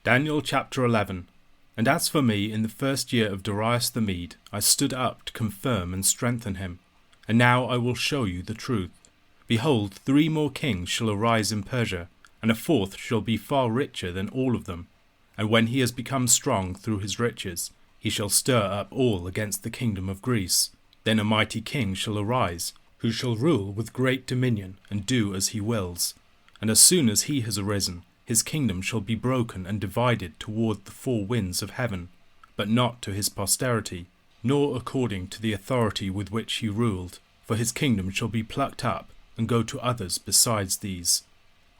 Daniel chapter 11. And as for me, in the first year of Darius the Mede, I stood up to confirm and strengthen him. And now I will show you the truth. Behold, 3 more kings shall arise in Persia, and a 4th shall be far richer than all of them. And when he has become strong through his riches, he shall stir up all against the kingdom of Greece. Then a mighty king shall arise, who shall rule with great dominion, and do as he wills. And as soon as he has arisen, his kingdom shall be broken and divided toward the 4 winds of heaven, but not to his posterity, nor according to the authority with which he ruled, for his kingdom shall be plucked up, and go to others besides these.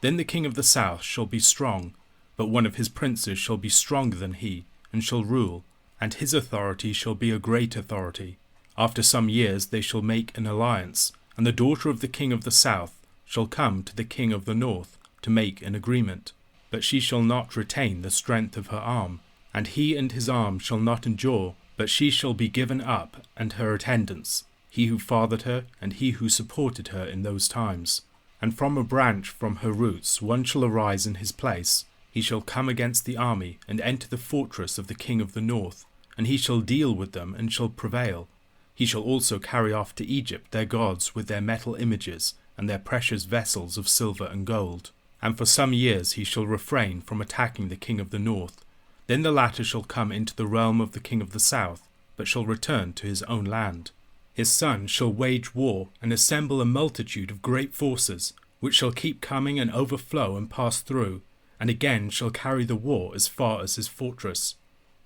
Then the king of the south shall be strong, but one of his princes shall be stronger than he, and shall rule, and his authority shall be a great authority. After some years they shall make an alliance, and the daughter of the king of the south shall come to the king of the north to make an agreement. But she shall not retain the strength of her arm, and he and his arm shall not endure, but she shall be given up, and her attendants, he who fathered her, and he who supported her in those times. And from a branch from her roots one shall arise in his place. He shall come against the army, and enter the fortress of the king of the north, and he shall deal with them, and shall prevail. He shall also carry off to Egypt their gods with their metal images, and their precious vessels of silver and gold. And for some years he shall refrain from attacking the king of the north. Then the latter shall come into the realm of the king of the south, but shall return to his own land. His son shall wage war, and assemble a multitude of great forces, which shall keep coming and overflow and pass through, and again shall carry the war as far as his fortress.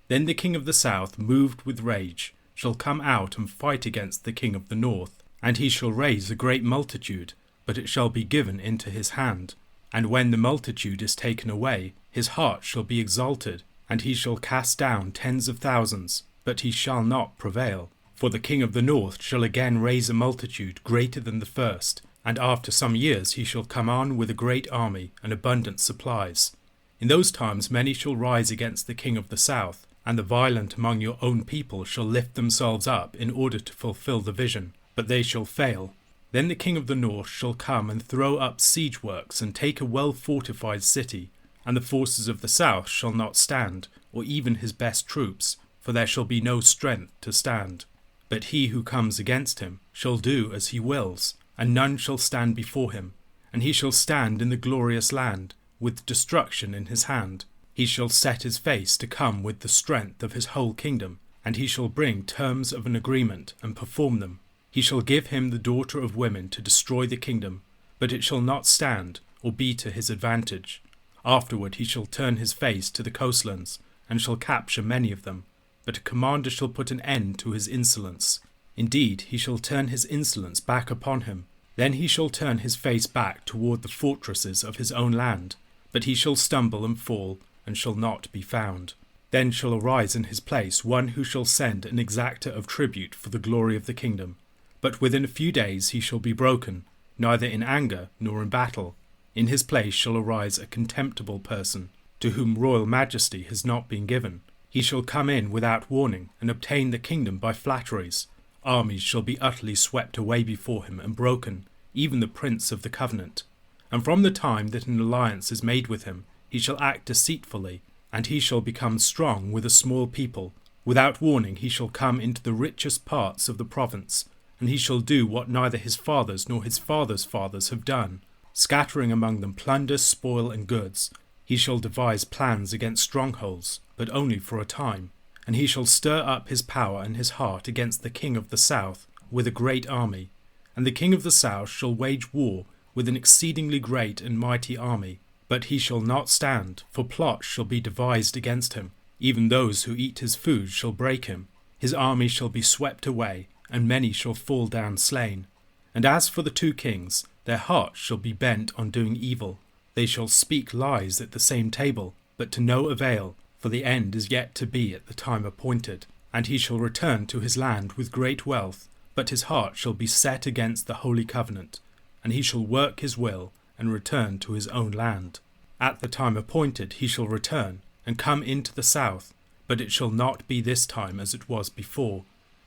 Then the king of the south, moved with rage, shall come out and fight against the king of the north, and he shall raise a great multitude, but it shall be given into his hand. And when the multitude is taken away, his heart shall be exalted, and he shall cast down tens of thousands, but he shall not prevail. For the king of the north shall again raise a multitude greater than the first, and after some years he shall come on with a great army and abundant supplies. In those times many shall rise against the king of the south, and the violent among your own people shall lift themselves up in order to fulfill the vision, but they shall fail. Then the king of the north shall come and throw up siege works and take a well-fortified city, and the forces of the south shall not stand, or even his best troops, for there shall be no strength to stand. But he who comes against him shall do as he wills, and none shall stand before him. And he shall stand in the glorious land, with destruction in his hand. He shall set his face to come with the strength of his whole kingdom, and he shall bring terms of an agreement and perform them. He shall give him the daughter of women to destroy the kingdom, but it shall not stand, or be to his advantage. Afterward he shall turn his face to the coastlands, and shall capture many of them. But a commander shall put an end to his insolence. Indeed, he shall turn his insolence back upon him. Then he shall turn his face back toward the fortresses of his own land, but he shall stumble and fall, and shall not be found. Then shall arise in his place one who shall send an exactor of tribute for the glory of the kingdom. But within a few days he shall be broken, neither in anger nor in battle. In his place shall arise a contemptible person, to whom royal majesty has not been given. He shall come in without warning, and obtain the kingdom by flatteries. Armies shall be utterly swept away before him and broken, even the prince of the covenant. And from the time that an alliance is made with him, he shall act deceitfully, and he shall become strong with a small people. Without warning he shall come into the richest parts of the province, and he shall do what neither his fathers nor his fathers' fathers have done, scattering among them plunder, spoil, and goods. He shall devise plans against strongholds, but only for a time, and he shall stir up his power and his heart against the king of the south with a great army. And the king of the south shall wage war with an exceedingly great and mighty army, but he shall not stand, for plots shall be devised against him. Even those who eat his food shall break him. His army shall be swept away, and many shall fall down slain. And as for the 2 kings, their hearts shall be bent on doing evil. They shall speak lies at the same table, but to no avail, for the end is yet to be at the time appointed. And he shall return to his land with great wealth, but his heart shall be set against the holy covenant, and he shall work his will, and return to his own land. At the time appointed he shall return, and come into the south, but it shall not be this time as it was before.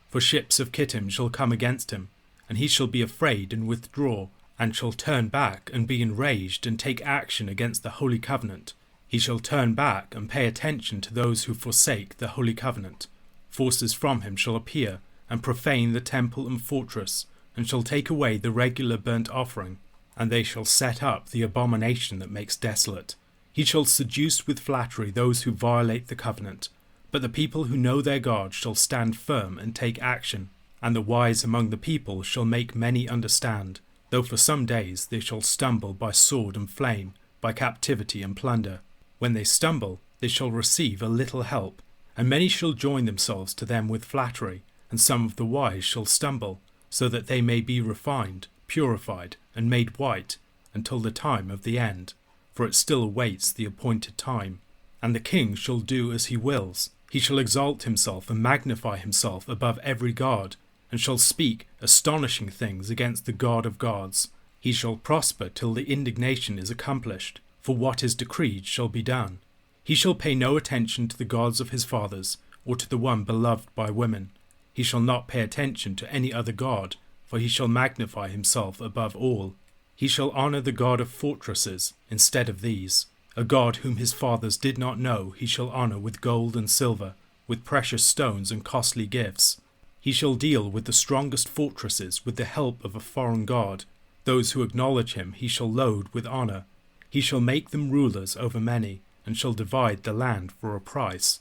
For ships of Kittim shall come against him, and he shall be afraid and withdraw, and shall turn back and be enraged and take action against the holy covenant. He shall turn back and pay attention to those who forsake the holy covenant. Forces from him shall appear and profane the temple and fortress, and shall take away the regular burnt offering, and they shall set up the abomination that makes desolate. He shall seduce with flattery those who violate the covenant, but the people who know their God shall stand firm and take action, and the wise among the people shall make many understand, though for some days they shall stumble by sword and flame, by captivity and plunder. When they stumble, they shall receive a little help, and many shall join themselves to them with flattery, and some of the wise shall stumble, so that they may be refined, purified, and made white, until the time of the end, for it still awaits the appointed time. And the king shall do as he wills. He shall exalt himself and magnify himself above every god, and shall speak astonishing things against the God of gods. He shall prosper till the indignation is accomplished, for what is decreed shall be done. He shall pay no attention to the gods of his fathers, or to the one beloved by women. He shall not pay attention to any other god, for he shall magnify himself above all. He shall honour the God of fortresses instead of these. A God whom his fathers did not know he shall honour with gold and silver, with precious stones and costly gifts. He shall deal with the strongest fortresses with the help of a foreign god. Those who acknowledge him he shall load with honour. He shall make them rulers over many, and shall divide the land for a price.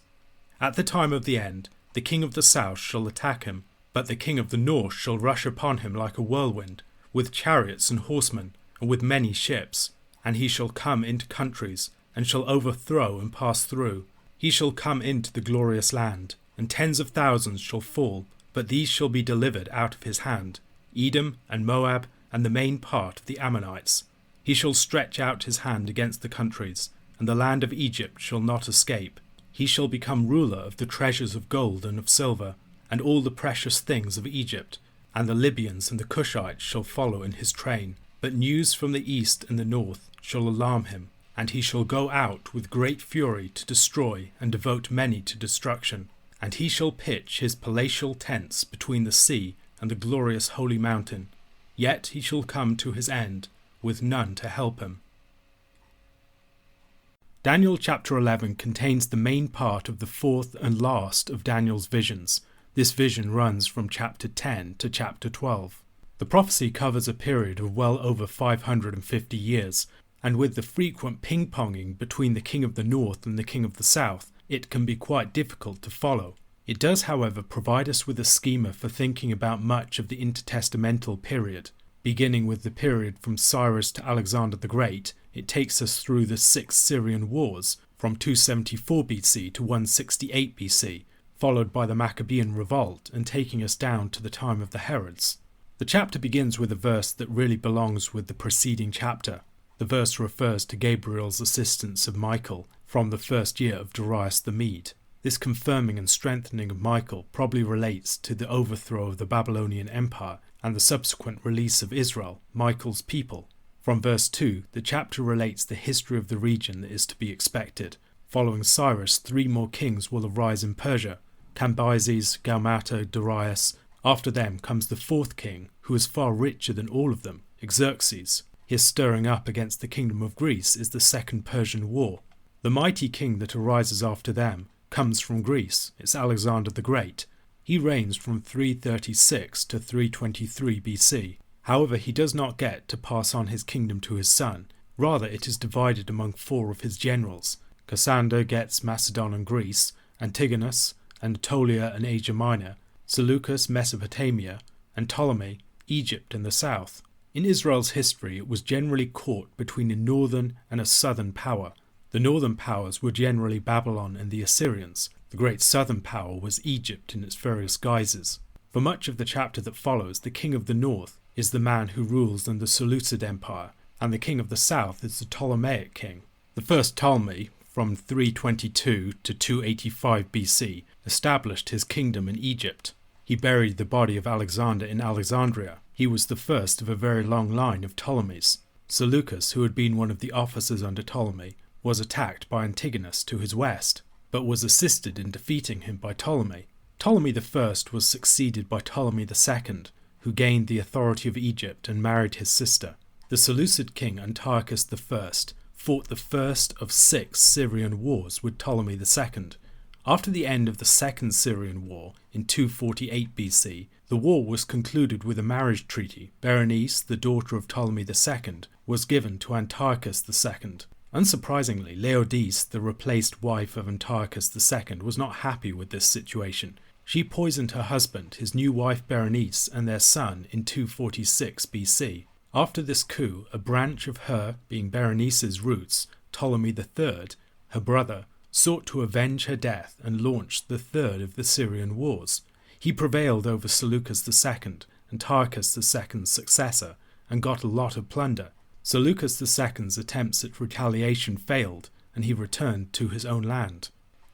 At the time of the end, the king of the south shall attack him, but the king of the north shall rush upon him like a whirlwind, with chariots and horsemen, and with many ships. And he shall come into countries, and shall overthrow and pass through. He shall come into the glorious land, and tens of thousands shall fall, but these shall be delivered out of his hand, Edom and Moab, and the main part of the Ammonites. He shall stretch out his hand against the countries, and the land of Egypt shall not escape. He shall become ruler of the treasures of gold and of silver, and all the precious things of Egypt, and the Libyans and the Cushites shall follow in his train. But news from the east and the north shall alarm him, and he shall go out with great fury to destroy and devote many to destruction. And he shall pitch his palatial tents between the sea and the glorious holy mountain. Yet he shall come to his end, with none to help him. Daniel chapter 11 contains the main part of the fourth and last of Daniel's visions. This vision runs from chapter 10 to chapter 12. The prophecy covers a period of well over 550 years, and with the frequent ping-ponging between the king of the north and the king of the south, it can be quite difficult to follow. It does, however, provide us with a schema for thinking about much of the intertestamental period. Beginning with the period from Cyrus to Alexander the Great, it takes us through the 6 Syrian wars from 274 BC to 168 BC, followed by the Maccabean revolt and taking us down to the time of the Herods. The chapter begins with a verse that really belongs with the preceding chapter. The verse refers to Gabriel's assistance of Michael from the first year of Darius the Mede. This confirming and strengthening of Michael probably relates to the overthrow of the Babylonian Empire and the subsequent release of Israel, Michael's people. From verse 2, the chapter relates the history of the region that is to be expected. Following Cyrus, 3 more kings will arise in Persia: Cambyses, Gaumata, Darius. After them comes the 4th king, who is far richer than all of them, Xerxes. His stirring up against the kingdom of Greece is the Second Persian War. The mighty king that arises after them comes from Greece. It's Alexander the Great. He reigns from 336 to 323 BC. However, he does not get to pass on his kingdom to his son. Rather, it is divided among 4 of his generals. Cassander gets Macedon and Greece, Antigonus, Anatolia and Asia Minor, Seleucus, Mesopotamia, and Ptolemy, Egypt and the south. In Israel's history, it was generally caught between a northern and a southern power. The northern powers were generally Babylon and the Assyrians. The great southern power was Egypt in its various guises. For much of the chapter that follows, the king of the north is the man who rules in the Seleucid Empire, and the king of the south is the Ptolemaic king. The first Ptolemy, from 322 to 285 BC, established his kingdom in Egypt. He buried the body of Alexander in Alexandria. He was the first of a very long line of Ptolemies. Seleucus, who had been one of the officers under Ptolemy, was attacked by Antigonus to his west, but was assisted in defeating him by Ptolemy. Ptolemy I was succeeded by Ptolemy II, who gained the authority of Egypt and married his sister. The Seleucid king Antiochus I fought the first of 6 Syrian wars with Ptolemy II. After the end of the Second Syrian War in 248 BC, the war was concluded with a marriage treaty. Berenice, the daughter of Ptolemy II, was given to Antiochus II. Unsurprisingly, Laodice, the replaced wife of Antiochus II, was not happy with this situation. She poisoned her husband, his new wife Berenice, and their son in 246 BC. After this coup, a branch of her, being Berenice's roots, Ptolemy III, her brother, sought to avenge her death and launched the third of the Syrian wars. He prevailed over Seleucus II, Antiochus II's successor, and got a lot of plunder. Seleucus II's attempts at retaliation failed, and he returned to his own land.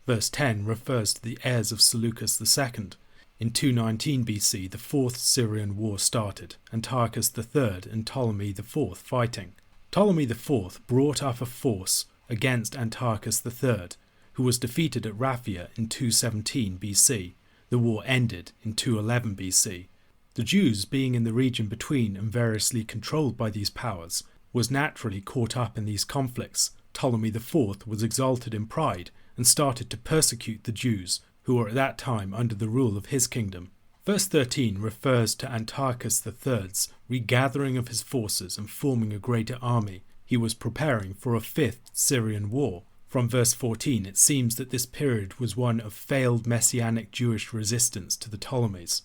Verse 10 refers to the heirs of Seleucus II. In 219 BC, the Fourth Syrian War started, Antiochus III and Ptolemy IV fighting. Ptolemy IV brought up a force against Antiochus III, who was defeated at Raphia in 217 BC. The war ended in 211 BC. The Jews, being in the region between and variously controlled by these powers, was naturally caught up in these conflicts. Ptolemy IV was exalted in pride and started to persecute the Jews, who were at that time under the rule of his kingdom. Verse 13 refers to Antiochus III's regathering of his forces and forming a greater army. He was preparing for a 5th Syrian war. From verse 14 it seems that this period was one of failed messianic Jewish resistance to the Ptolemies.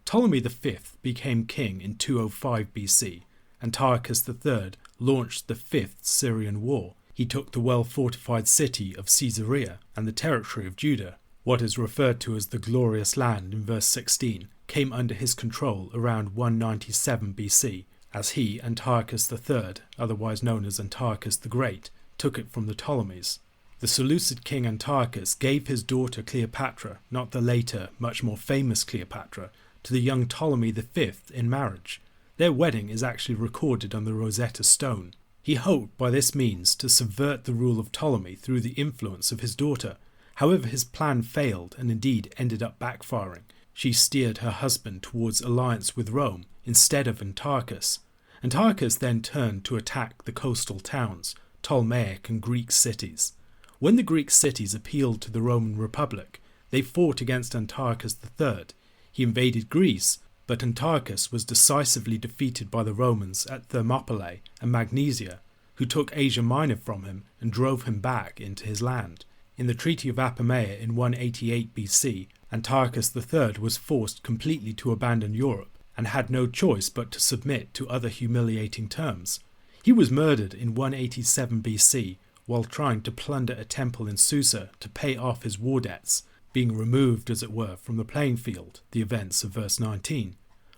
Ptolemy V became king in 205 BC. Antiochus III launched the 5th Syrian War. He took the well-fortified city of Caesarea and the territory of Judah. What is referred to as the Glorious Land in verse 16 came under his control around 197 BC, as he, Antiochus III, otherwise known as Antiochus the Great, took it from the Ptolemies. The Seleucid king Antiochus gave his daughter Cleopatra, not the later, much more famous Cleopatra, to the young Ptolemy V in marriage. Their wedding is actually recorded on the Rosetta Stone. He hoped by this means to subvert the rule of Ptolemy through the influence of his daughter. However, his plan failed and indeed ended up backfiring. She steered her husband towards alliance with Rome instead of Antiochus. Antiochus then turned to attack the coastal towns, Ptolemaic and Greek cities. When the Greek cities appealed to the Roman Republic, they fought against Antiochus III. He invaded Greece, but Antiochus was decisively defeated by the Romans at Thermopylae and Magnesia, who took Asia Minor from him and drove him back into his land. In the Treaty of Apamea in 188 BC, Antiochus III was forced completely to abandon Europe and had no choice but to submit to other humiliating terms. He was murdered in 187 BC while trying to plunder a temple in Susa to pay off his war debts, being removed, as it were, from the playing field, the events of verse 19.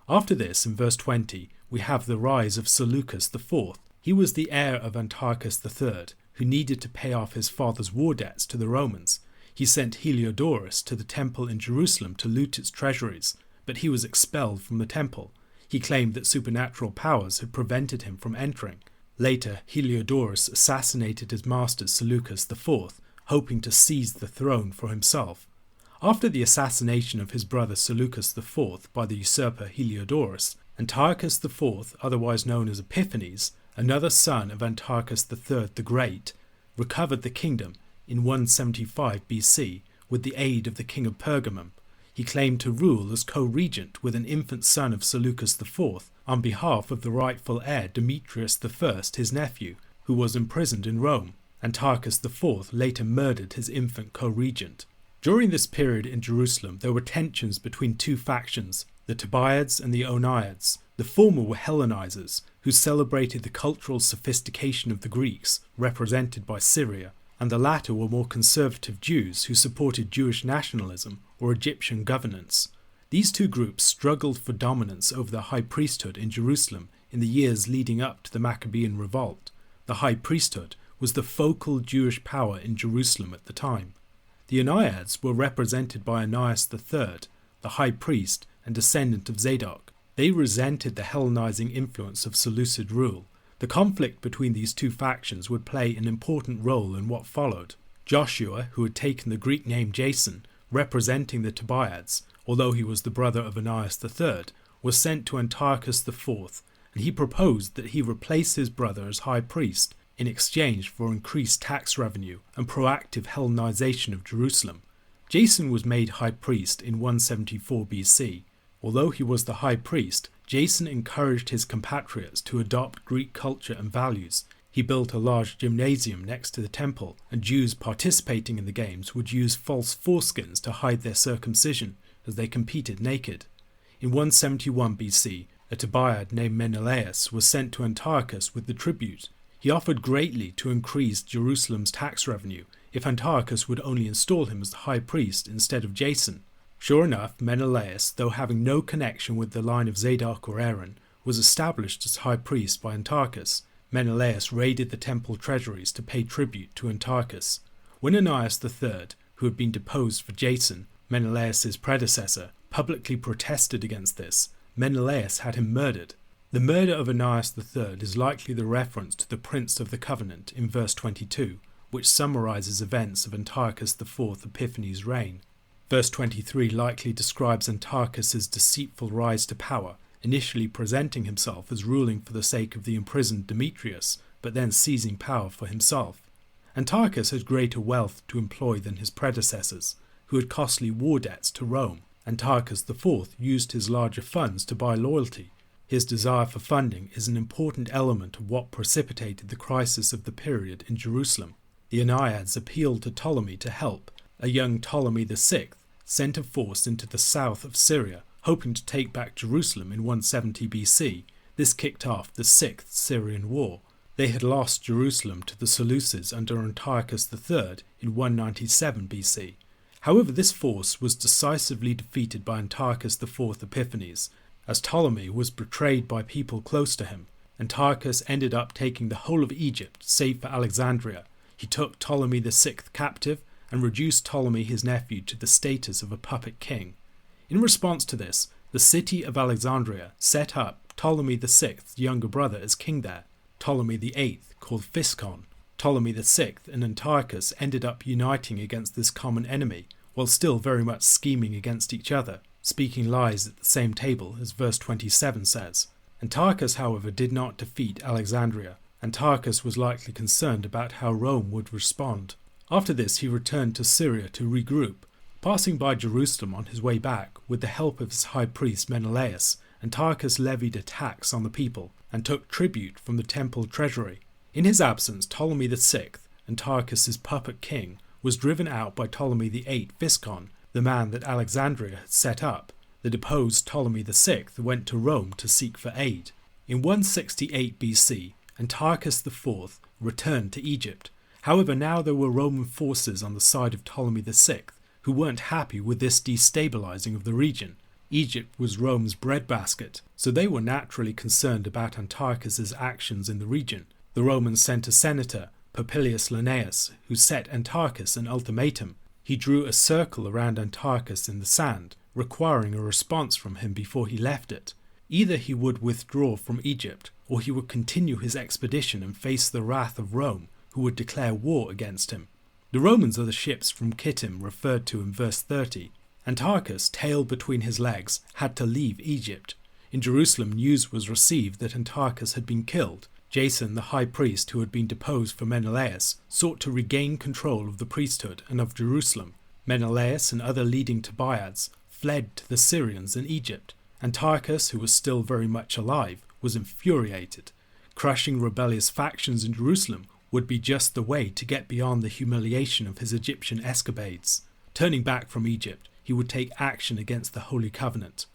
After this, in verse 20, we have the rise of Seleucus IV. He was the heir of Antiochus III, who needed to pay off his father's war debts to the Romans. He sent Heliodorus to the temple in Jerusalem to loot its treasuries, but he was expelled from the temple. He claimed that supernatural powers had prevented him from entering. Later, Heliodorus assassinated his master Seleucus IV, hoping to seize the throne for himself. After the assassination of his brother Seleucus IV by the usurper Heliodorus, Antiochus IV, otherwise known as Epiphanes, another son of Antiochus III the Great, recovered the kingdom in 175 BC with the aid of the king of Pergamum. He claimed to rule as co-regent with an infant son of Seleucus IV on behalf of the rightful heir Demetrius I, his nephew, who was imprisoned in Rome. Antiochus IV later murdered his infant co-regent. During this period in Jerusalem, there were tensions between two factions, the Tobiads and the Oniads. The former were Hellenizers, who celebrated the cultural sophistication of the Greeks, represented by Syria, and the latter were more conservative Jews who supported Jewish nationalism or Egyptian governance. These two groups struggled for dominance over the high priesthood in Jerusalem in the years leading up to the Maccabean revolt. The high priesthood was the focal Jewish power in Jerusalem at the time. The Oniads were represented by Onias III, the high priest and descendant of Zadok. They resented the Hellenizing influence of Seleucid rule. The conflict between these two factions would play an important role in what followed. Joshua, who had taken the Greek name Jason, representing the Tobiads, although he was the brother of Onias III, was sent to Antiochus IV, and he proposed that he replace his brother as high priest in exchange for increased tax revenue and proactive Hellenization of Jerusalem. Jason was made high priest in 174 BC. Although he was the high priest, Jason encouraged his compatriots to adopt Greek culture and values. He built a large gymnasium next to the temple, and Jews participating in the games would use false foreskins to hide their circumcision as they competed naked. In 171 BC, a Tobiad named Menelaus was sent to Antiochus with the tribute. He offered greatly to increase Jerusalem's tax revenue if Antiochus would only install him as the high priest instead of Jason. Sure enough, Menelaus, though having no connection with the line of Zadok or Aaron, was established as high priest by Antiochus. Menelaus raided the temple treasuries to pay tribute to Antiochus. When Anias III, who had been deposed for Jason, Menelaus's predecessor, publicly protested against this, Menelaus had him murdered. The murder of Anias III is likely the reference to the Prince of the Covenant in verse 22, which summarizes events of Antiochus IV Epiphanes' reign. Verse 23 likely describes Antiochus's deceitful rise to power, initially presenting himself as ruling for the sake of the imprisoned Demetrius, but then seizing power for himself. Antiochus had greater wealth to employ than his predecessors, who had costly war debts to Rome. Antiochus IV used his larger funds to buy loyalty. His desire for funding is an important element of what precipitated the crisis of the period in Jerusalem. The Enneads appealed to Ptolemy to help. A young Ptolemy VI sent a force into the south of Syria, hoping to take back Jerusalem in 170 BC. This kicked off the Sixth Syrian War. They had lost Jerusalem to the Seleucids under Antiochus III in 197 BC. However, this force was decisively defeated by Antiochus IV Epiphanes, as Ptolemy was betrayed by people close to him. Antiochus ended up taking the whole of Egypt, save for Alexandria. He took Ptolemy VI captive and reduced Ptolemy his nephew to the status of a puppet king. In response to this, the city of Alexandria set up Ptolemy VI's younger brother as king there, Ptolemy VIII, called Physcon. Ptolemy VI and Antiochus ended up uniting against this common enemy, while still very much scheming against each other, speaking lies at the same table, as verse 27 says. Antiochus, however, did not defeat Alexandria. Antiochus was likely concerned about how Rome would respond. After this, he returned to Syria to regroup. Passing by Jerusalem on his way back, with the help of his high priest Menelaus, Antiochus levied a tax on the people and took tribute from the temple treasury. In his absence, Ptolemy VI, Antiochus's puppet king, was driven out by Ptolemy VIII Physcon, the man that Alexandria had set up. The deposed Ptolemy VI went to Rome to seek for aid. In 168 BC, Antiochus IV returned to Egypt. However, now there were Roman forces on the side of Ptolemy VI, who weren't happy with this destabilizing of the region. Egypt was Rome's breadbasket, so they were naturally concerned about Antiochus's actions in the region. The Romans sent a senator, Popilius Linnaeus, who set Antiochus an ultimatum. He drew a circle around Antiochus in the sand, requiring a response from him before he left it. Either he would withdraw from Egypt, or he would continue his expedition and face the wrath of Rome, who would declare war against him. The Romans are the ships from Kittim referred to in verse 30. Antiochus, tail between his legs, had to leave Egypt. In Jerusalem, news was received that Antiochus had been killed. Jason, the high priest who had been deposed for Menelaus, sought to regain control of the priesthood and of Jerusalem. Menelaus and other leading Tobiads fled to the Syrians in Egypt. Antiochus, who was still very much alive, was infuriated. Crushing rebellious factions in Jerusalem would be just the way to get beyond the humiliation of his Egyptian escapades. Turning back from Egypt, he would take action against the Holy Covenant.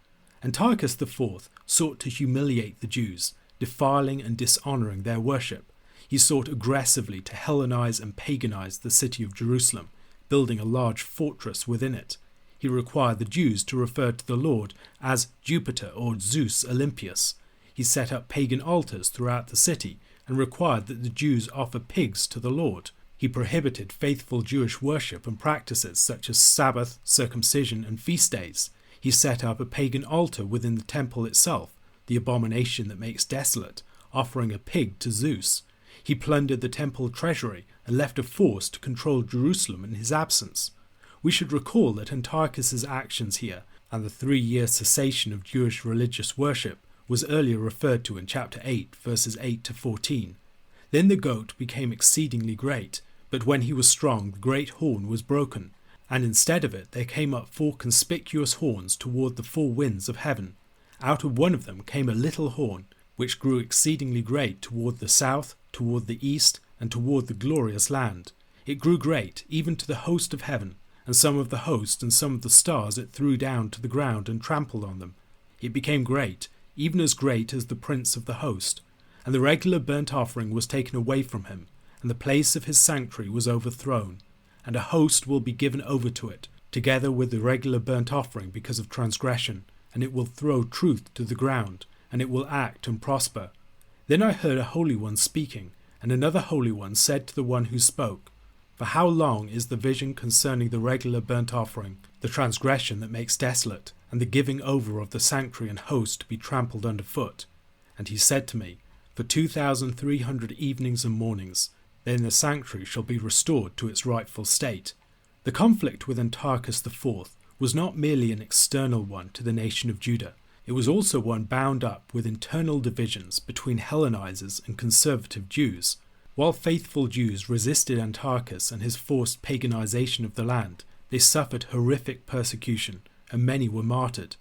Antiochus IV sought to humiliate the Jews, defiling and dishonoring their worship. He sought aggressively to Hellenize and paganize the city of Jerusalem, building a large fortress within it. He required the Jews to refer to the Lord as Jupiter or Zeus Olympius. He set up pagan altars throughout the city and required that the Jews offer pigs to the Lord. He prohibited faithful Jewish worship and practices such as Sabbath, circumcision, and feast days. He set up a pagan altar within the temple itself, the abomination that makes desolate, offering a pig to Zeus. He plundered the temple treasury and left a force to control Jerusalem in his absence. We should recall that Antiochus's actions here and the 3-year cessation of Jewish religious worship was earlier referred to in chapter 8, verses 8 to 14. Then the goat became exceedingly great, but when he was strong the great horn was broken, and instead of it there came up 4 conspicuous horns toward the 4 winds of heaven. Out of one of them came a little horn, which grew exceedingly great toward the south, toward the east, and toward the glorious land. It grew great, even to the host of heaven, and some of the host and some of the stars it threw down to the ground and trampled on them. It became great, even as great as the prince of the host. And the regular burnt offering was taken away from him, and the place of his sanctuary was overthrown. And a host will be given over to it, together with the regular burnt offering because of transgression, and it will throw truth to the ground, and it will act and prosper. Then I heard a holy one speaking, and another holy one said to the one who spoke, For how long is the vision concerning the regular burnt offering, the transgression that makes desolate, and the giving over of the sanctuary and host to be trampled underfoot? And he said to me, For 2,300 evenings and mornings, then the sanctuary shall be restored to its rightful state. The conflict with Antiochus IV was not merely an external one to the nation of Judah. It was also one bound up with internal divisions between Hellenizers and conservative Jews. While faithful Jews resisted Antiochus and his forced paganization of the land, they suffered horrific persecution, and many were martyred.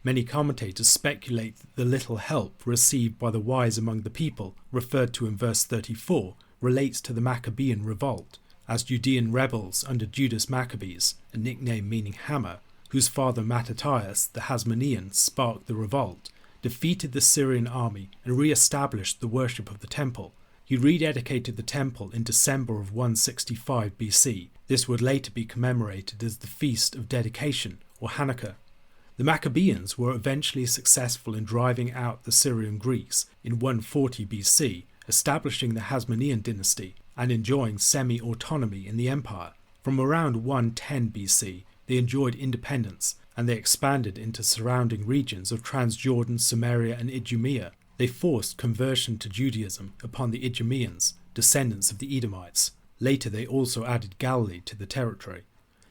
Many commentators speculate that the little help received by the wise among the people, referred to in verse 34, relates to the Maccabean revolt, as Judean rebels under Judas Maccabees, a nickname meaning hammer, whose father Mattathias the Hasmonean sparked the revolt, defeated the Syrian army and re-established the worship of the temple. He rededicated the temple in December of 165 BC. This would later be commemorated as the Feast of Dedication, or Hanukkah. The Maccabeans were eventually successful in driving out the Syrian Greeks in 140 BC, establishing the Hasmonean dynasty and enjoying semi-autonomy in the empire. From around 110 BC, they enjoyed independence, and they expanded into surrounding regions of Transjordan, Samaria and Idumea. They forced conversion to Judaism upon the Idumeans, descendants of the Edomites. Later they also added Galilee to the territory.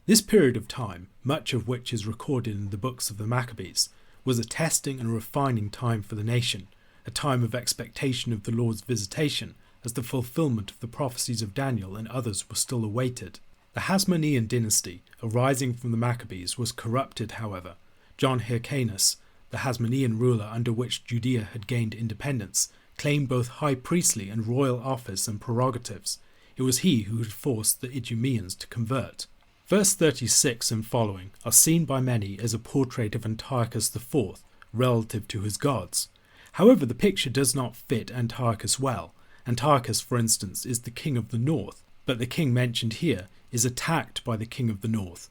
This period of time, much of which is recorded in the books of the Maccabees, was a testing and refining time for the nation, a time of expectation of the Lord's visitation, as the fulfillment of the prophecies of Daniel and others was still awaited. The Hasmonean dynasty, arising from the Maccabees, was corrupted, however. John Hyrcanus, the Hasmonean ruler under which Judea had gained independence, claimed both high priestly and royal office and prerogatives. It was he who had forced the Idumeans to convert. Verse 36 and following are seen by many as a portrait of Antiochus IV relative to his gods. However, the picture does not fit Antiochus well. Antiochus, for instance, is the king of the north, but the king mentioned here is attacked by the king of the north.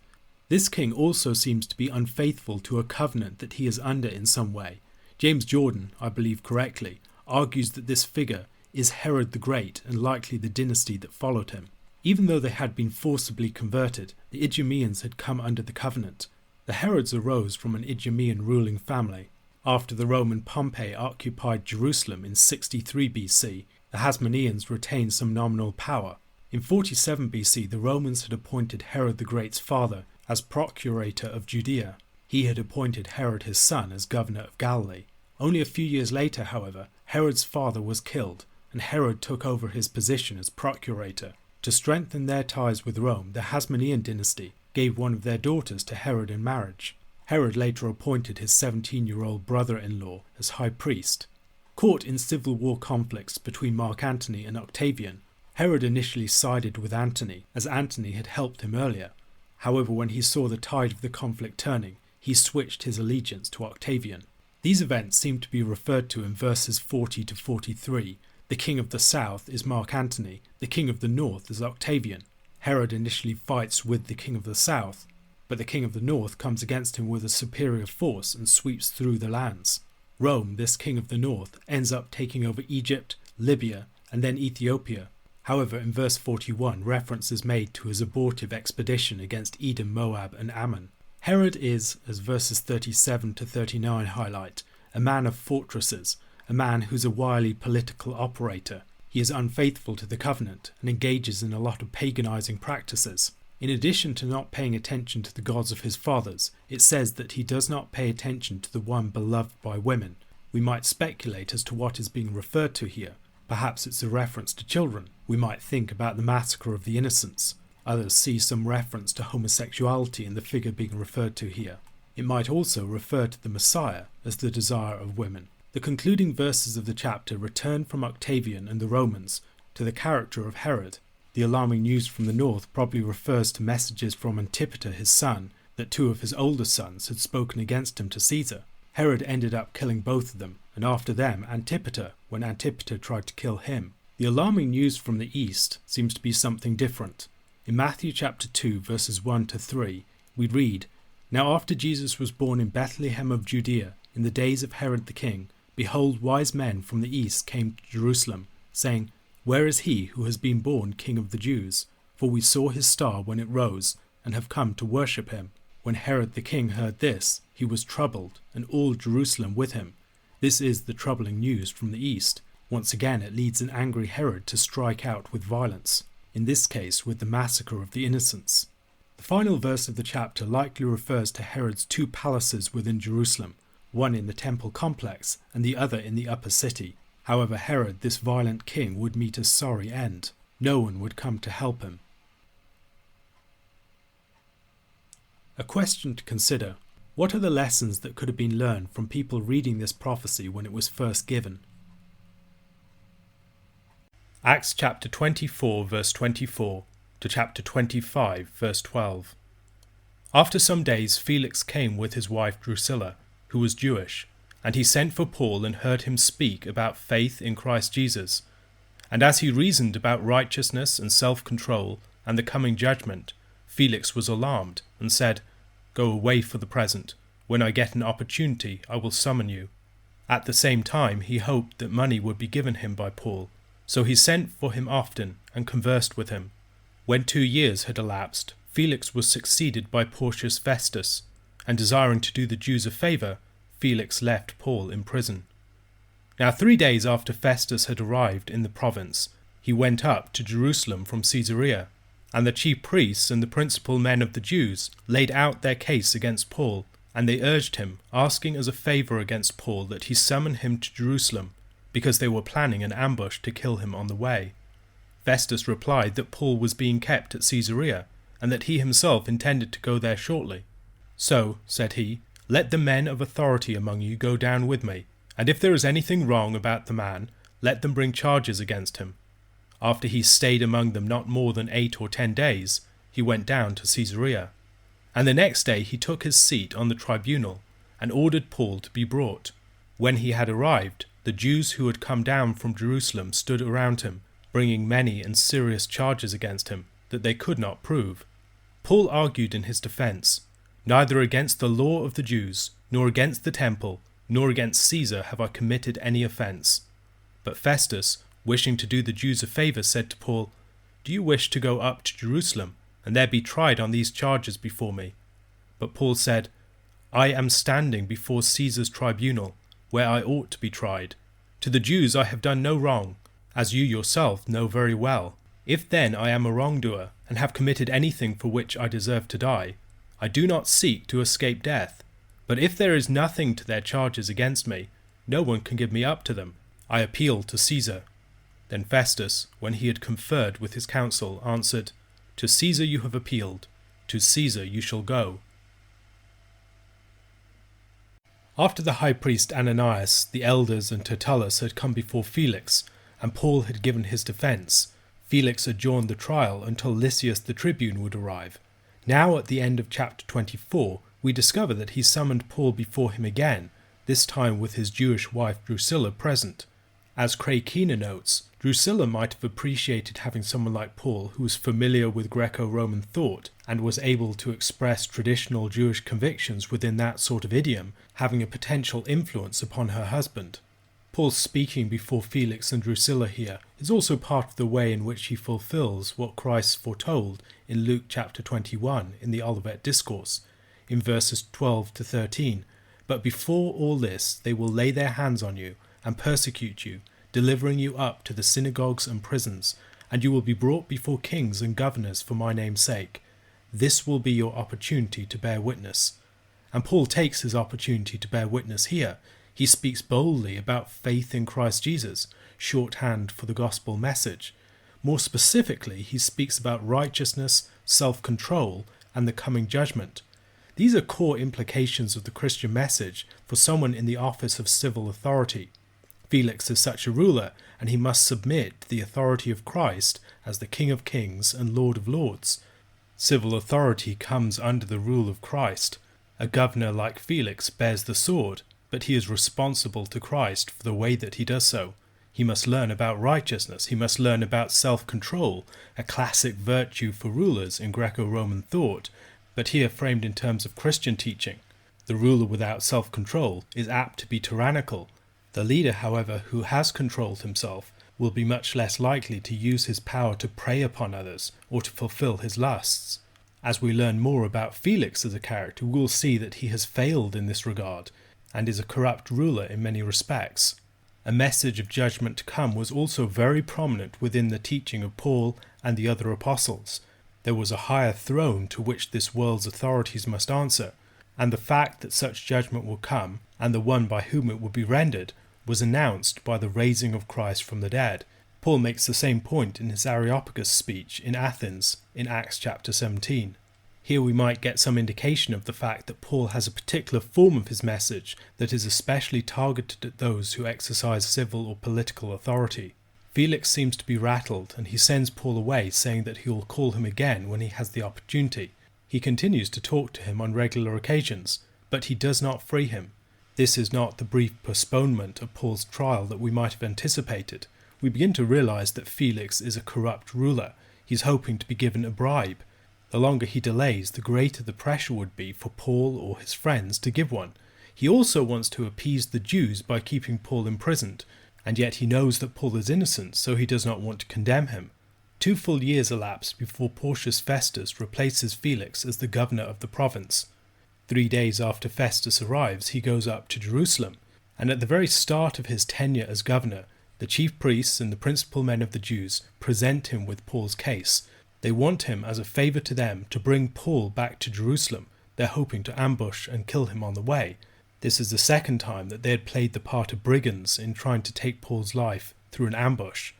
This king also seems to be unfaithful to a covenant that he is under in some way. James Jordan, I believe correctly, argues that this figure is Herod the Great and likely the dynasty that followed him. Even though they had been forcibly converted, the Idumeans had come under the covenant. The Herods arose from an Idumean ruling family. After the Roman Pompey occupied Jerusalem in 63 BC, the Hasmoneans retained some nominal power. In 47 BC, the Romans had appointed Herod the Great's father as procurator of Judea. He had appointed Herod his son as governor of Galilee. Only a few years later, however, Herod's father was killed, and Herod took over his position as procurator. To strengthen their ties with Rome, the Hasmonean dynasty gave one of their daughters to Herod in marriage. Herod later appointed his 17-year-old brother-in-law as high priest. Caught in civil war conflicts between Mark Antony and Octavian, Herod initially sided with Antony, as Antony had helped him earlier. However, when he saw the tide of the conflict turning, he switched his allegiance to Octavian. These events seem to be referred to in verses 40 to 43. The king of the south is Mark Antony, the king of the north is Octavian. Herod initially fights with the king of the south, but the king of the north comes against him with a superior force and sweeps through the lands. Rome, this king of the north, ends up taking over Egypt, Libya, and then Ethiopia. However, in verse 41, reference is made to his abortive expedition against Edom, Moab, and Ammon. Herod is, as verses 37 to 39 highlight, a man of fortresses, a man who's a wily political operator. He is unfaithful to the covenant and engages in a lot of paganizing practices. In addition to not paying attention to the gods of his fathers, it says that he does not pay attention to the one beloved by women. We might speculate as to what is being referred to here. Perhaps it's a reference to children. We might think about the massacre of the innocents. Others see some reference to homosexuality in the figure being referred to here. It might also refer to the Messiah as the desire of women. The concluding verses of the chapter return from Octavian and the Romans to the character of Herod. The alarming news from the north probably refers to messages from Antipater, his son, that two of his older sons had spoken against him to Caesar. Herod ended up killing both of them, and after them Antipater, when Antipater tried to kill him. The alarming news from the east seems to be something different. In Matthew chapter 2 verses 1 to 3, we read, "Now after Jesus was born in Bethlehem of Judea, in the days of Herod the king, behold, wise men from the east came to Jerusalem, saying, Where is he who has been born King of the Jews? For we saw his star when it rose, and have come to worship him. When Herod the king heard this, he was troubled, and all Jerusalem with him." This is the troubling news from the east. Once again it leads an angry Herod to strike out with violence, in this case with the massacre of the innocents. The final verse of the chapter likely refers to Herod's two palaces within Jerusalem, one in the temple complex and the other in the upper city. However, Herod, this violent king, would meet a sorry end. No one would come to help him. A question to consider: what are the lessons that could have been learned from people reading this prophecy when it was first given? Acts chapter 24 verse 24 to chapter 25 verse 12. After some days Felix came with his wife Drusilla, who was Jewish, and he sent for Paul and heard him speak about faith in Christ Jesus. And as he reasoned about righteousness and self-control and the coming judgment, Felix was alarmed and said, "Go away for the present. When I get an opportunity, I will summon you." At the same time, he hoped that money would be given him by Paul, so he sent for him often and conversed with him. When 2 years had elapsed, Felix was succeeded by Porcius Festus, and desiring to do the Jews a favour, Felix left Paul in prison. Now 3 days after Festus had arrived in the province, he went up to Jerusalem from Caesarea, and the chief priests and the principal men of the Jews laid out their case against Paul, and they urged him, asking as a favour against Paul that he summon him to Jerusalem, because they were planning an ambush to kill him on the way. Festus replied that Paul was being kept at Caesarea, and that he himself intended to go there shortly. "So," said he, "let the men of authority among you go down with me, and if there is anything wrong about the man, let them bring charges against him." After he stayed among them not more than 8 or 10 days, he went down to Caesarea. And the next day he took his seat on the tribunal, and ordered Paul to be brought. When he had arrived, the Jews who had come down from Jerusalem stood around him, bringing many and serious charges against him that they could not prove. Paul argued in his defense, "Neither against the law of the Jews, nor against the temple, nor against Caesar have I committed any offence." But Festus, wishing to do the Jews a favour, said to Paul, "Do you wish to go up to Jerusalem, and there be tried on these charges before me?" But Paul said, "I am standing before Caesar's tribunal, where I ought to be tried. To the Jews I have done no wrong, as you yourself know very well. If then I am a wrongdoer, and have committed anything for which I deserve to die, I do not seek to escape death. But if there is nothing to their charges against me, no one can give me up to them. I appeal to Caesar." Then Festus, when he had conferred with his council, answered, "To Caesar you have appealed, to Caesar you shall go." After the high priest Ananias, the elders, and Tertullus had come before Felix, and Paul had given his defence, Felix adjourned the trial until Lysias the tribune would arrive. Now at the end of chapter 24, we discover that he summoned Paul before him again, this time with his Jewish wife Drusilla present. As Craig Keener notes, Drusilla might have appreciated having someone like Paul who was familiar with Greco-Roman thought and was able to express traditional Jewish convictions within that sort of idiom, having a potential influence upon her husband. Paul's speaking before Felix and Drusilla here is also part of the way in which he fulfills what Christ foretold in Luke chapter 21 in the Olivet Discourse, in verses 12 to 13. "But before all this they will lay their hands on you and persecute you, delivering you up to the synagogues and prisons, and you will be brought before kings and governors for my name's sake. This will be your opportunity to bear witness." And Paul takes his opportunity to bear witness here. He speaks boldly about faith in Christ Jesus, shorthand for the gospel message. More specifically, he speaks about righteousness, self-control, and the coming judgment. These are core implications of the Christian message for someone in the office of civil authority. Felix is such a ruler, and he must submit to the authority of Christ as the King of Kings and Lord of Lords. Civil authority comes under the rule of Christ. A governor like Felix bears the sword, but he is responsible to Christ for the way that he does so. He must learn about righteousness, he must learn about self-control, a classic virtue for rulers in Greco-Roman thought, but here framed in terms of Christian teaching. The ruler without self-control is apt to be tyrannical. The leader, however, who has controlled himself, will be much less likely to use his power to prey upon others or to fulfill his lusts. As we learn more about Felix as a character, we will see that he has failed in this regard and is a corrupt ruler in many respects. A message of judgment to come was also very prominent within the teaching of Paul and the other apostles. There was a higher throne to which this world's authorities must answer, and the fact that such judgment will come, and the one by whom it will be rendered, was announced by the raising of Christ from the dead. Paul makes the same point in his Areopagus speech in Athens in Acts chapter 17. Here we might get some indication of the fact that Paul has a particular form of his message that is especially targeted at those who exercise civil or political authority. Felix seems to be rattled, and he sends Paul away, saying that he will call him again when he has the opportunity. He continues to talk to him on regular occasions, but he does not free him. This is not the brief postponement of Paul's trial that we might have anticipated. We begin to realize that Felix is a corrupt ruler. He's hoping to be given a bribe. The longer he delays, the greater the pressure would be for Paul or his friends to give one. He also wants to appease the Jews by keeping Paul imprisoned, and yet he knows that Paul is innocent, so he does not want to condemn him. 2 full years elapse before Porcius Festus replaces Felix as the governor of the province. 3 days after Festus arrives, he goes up to Jerusalem, and at the very start of his tenure as governor, the chief priests and the principal men of the Jews present him with Paul's case. They want him, as a favour to them, to bring Paul back to Jerusalem. They're hoping to ambush and kill him on the way. This is the second time that they had played the part of brigands in trying to take Paul's life through an ambush.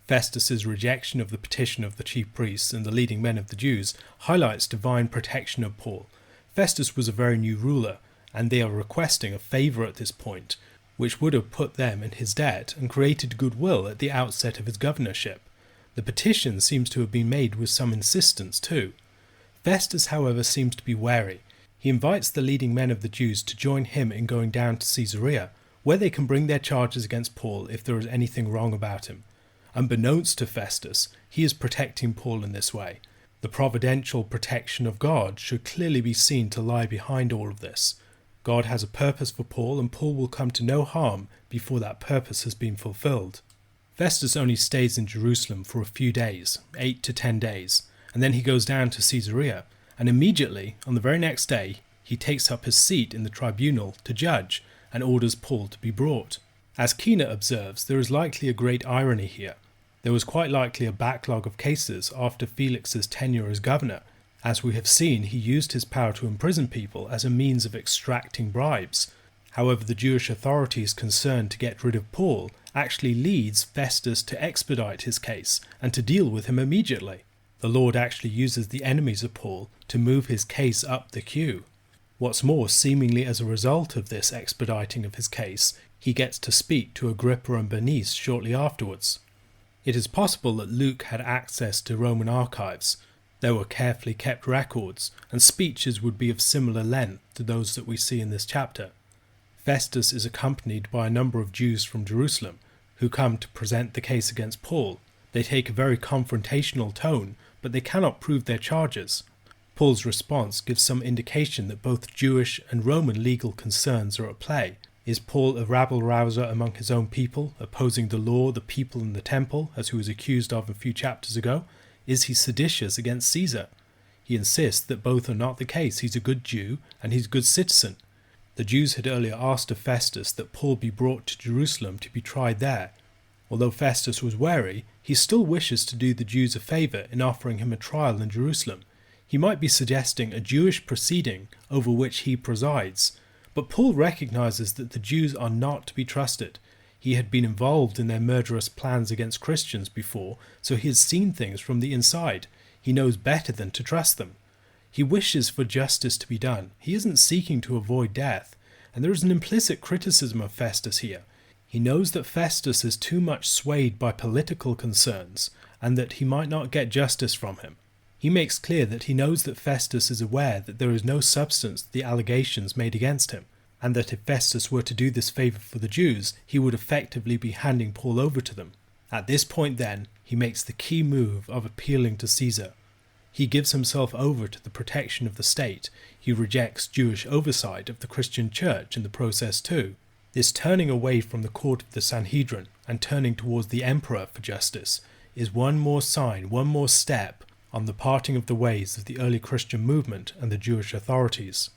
Festus's rejection of the petition of the chief priests and the leading men of the Jews highlights divine protection of Paul. Festus was a very new ruler, and they are requesting a favour at this point, which would have put them in his debt and created goodwill at the outset of his governorship. The petition seems to have been made with some insistence too. Festus, however, seems to be wary. He invites the leading men of the Jews to join him in going down to Caesarea, where they can bring their charges against Paul if there is anything wrong about him. Unbeknownst to Festus, he is protecting Paul in this way. The providential protection of God should clearly be seen to lie behind all of this. God has a purpose for Paul, and Paul will come to no harm before that purpose has been fulfilled. Festus only stays in Jerusalem for a few days, 8 to 10 days, and then he goes down to Caesarea, and immediately, on the very next day, he takes up his seat in the tribunal to judge and orders Paul to be brought. As Keener observes, there is likely a great irony here. There was quite likely a backlog of cases after Felix's tenure as governor. As we have seen, he used his power to imprison people as a means of extracting bribes. However, the Jewish authorities concerned to get rid of Paul actually leads Festus to expedite his case and to deal with him immediately. The Lord actually uses the enemies of Paul to move his case up the queue. What's more, seemingly as a result of this expediting of his case, he gets to speak to Agrippa and Bernice shortly afterwards. It is possible that Luke had access to Roman archives. There were carefully kept records, and speeches would be of similar length to those that we see in this chapter. Festus is accompanied by a number of Jews from Jerusalem who come to present the case against Paul. They take a very confrontational tone, but they cannot prove their charges. Paul's response gives some indication that both Jewish and Roman legal concerns are at play. Is Paul a rabble-rouser among his own people, opposing the law, the people and the temple, as he was accused of a few chapters ago? Is he seditious against Caesar? He insists that both are not the case. He's a good Jew and he's a good citizen. The Jews had earlier asked of Festus that Paul be brought to Jerusalem to be tried there. Although Festus was wary, he still wishes to do the Jews a favour in offering him a trial in Jerusalem. He might be suggesting a Jewish proceeding over which he presides, But Paul recognizes that the Jews are not to be trusted. He had been involved in their murderous plans against Christians before, so he has seen things from the inside. He knows better than to trust them. He wishes for justice to be done. He isn't seeking to avoid death. And there is an implicit criticism of Festus here. He knows that Festus is too much swayed by political concerns, and that he might not get justice from him. He makes clear that he knows that Festus is aware that there is no substance to the allegations made against him, and that if Festus were to do this favour for the Jews, he would effectively be handing Paul over to them. At this point then, he makes the key move of appealing to Caesar. He gives himself over to the protection of the state. He rejects Jewish oversight of the Christian church in the process too. This turning away from the court of the Sanhedrin and turning towards the emperor for justice is one more sign, one more step on the parting of the ways of the early Christian movement and the Jewish authorities.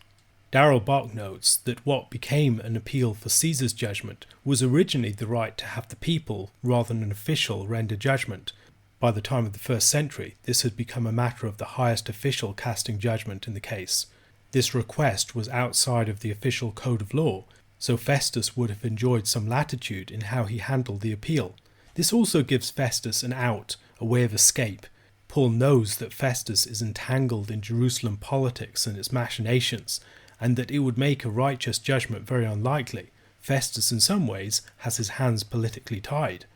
Darrell Bock notes that what became an appeal for Caesar's judgment was originally the right to have the people, rather than an official, render judgment. By the time of the 1st century, this had become a matter of the highest official casting judgment in the case. This request was outside of the official code of law, so Festus would have enjoyed some latitude in how he handled the appeal. This also gives Festus an out, a way of escape. Paul knows that Festus is entangled in Jerusalem politics and its machinations, and that it would make a righteous judgment very unlikely. Festus in some ways has his hands politically tied.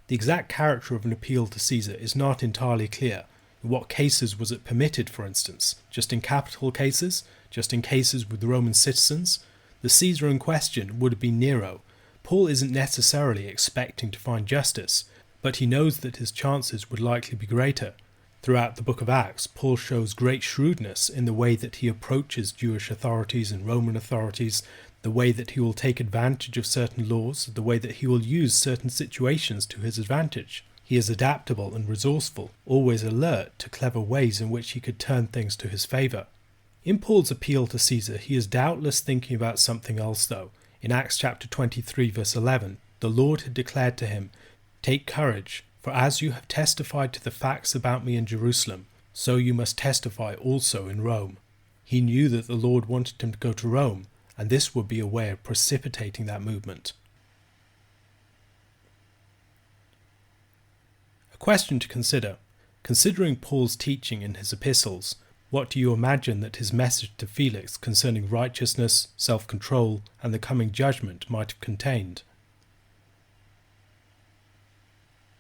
The exact character of an appeal to Caesar is not entirely clear. In what cases was it permitted, for instance? Just in capital cases? Just in cases with Roman citizens? The Caesar in question would have been Nero. Paul isn't necessarily expecting to find justice, but he knows that his chances would likely be greater. Throughout the book of Acts, Paul shows great shrewdness in the way that he approaches Jewish authorities and Roman authorities, the way that he will take advantage of certain laws, the way that he will use certain situations to his advantage. He is adaptable and resourceful, always alert to clever ways in which he could turn things to his favour. In Paul's appeal to Caesar, he is doubtless thinking about something else though. In Acts chapter 23 verse 11, the Lord had declared to him, "Take courage, for as you have testified to the facts about me in Jerusalem, so you must testify also in Rome." He knew that the Lord wanted him to go to Rome, and this would be a way of precipitating that movement. A question to consider. Considering Paul's teaching in his epistles, what do you imagine that his message to Felix concerning righteousness, self-control, and the coming judgment might have contained?